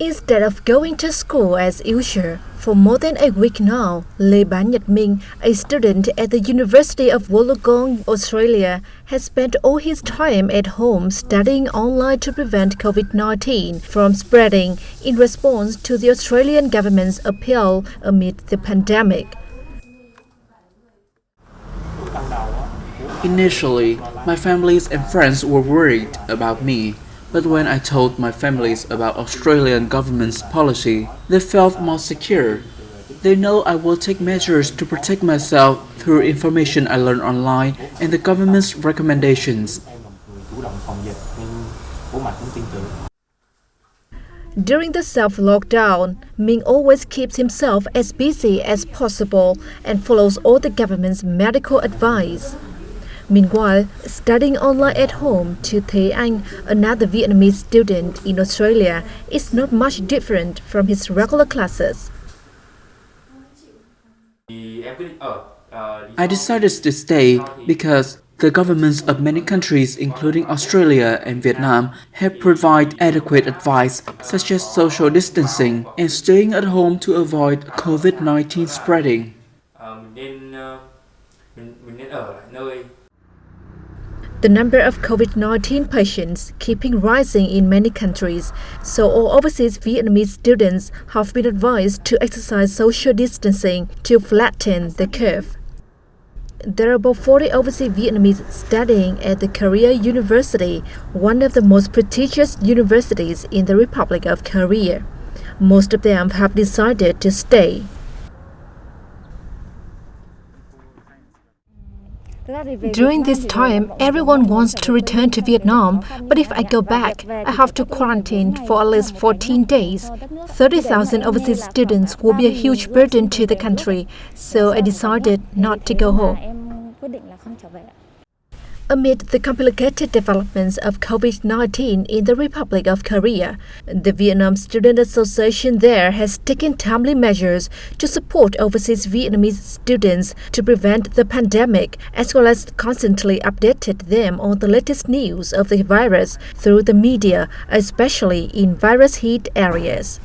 Instead of going to school as usual, for more than a week now, Lê Bán Nhật Minh, a student at the University of Wollongong, Australia, has spent all his time at home studying online to prevent COVID-19 from spreading in response to the Australian government's appeal amid the pandemic. Initially, my families and friends were worried about me. But when I told my families about Australian government's policy, they felt more secure. They know I will take measures to protect myself through information I learned online and the government's recommendations. During the self-lockdown, Minh always keeps himself as busy as possible and follows all the government's medical advice. Meanwhile, studying online at home to Thế Anh, another Vietnamese student in Australia, is not much different from his regular classes. I decided to stay because the governments of many countries, including Australia and Vietnam, have provided adequate advice such as social distancing and staying at home to avoid COVID-19 spreading. The number of COVID-19 patients keeping rising in many countries, so all overseas Vietnamese students have been advised to exercise social distancing to flatten the curve. There are about 40 overseas Vietnamese studying at the Korea University, one of the most prestigious universities in the Republic of Korea. Most of them have decided to stay. During this time, everyone wants to return to Vietnam, but if I go back, I have to quarantine for at least 14 days. 30,000 overseas students will be a huge burden to the country, so I decided not to go home. Amid the complicated developments of COVID-19 in the Republic of Korea, the Vietnam Student Association there has taken timely measures to support overseas Vietnamese students to prevent the pandemic, as well as constantly updated them on the latest news of the virus through the media, especially in virus-hit areas.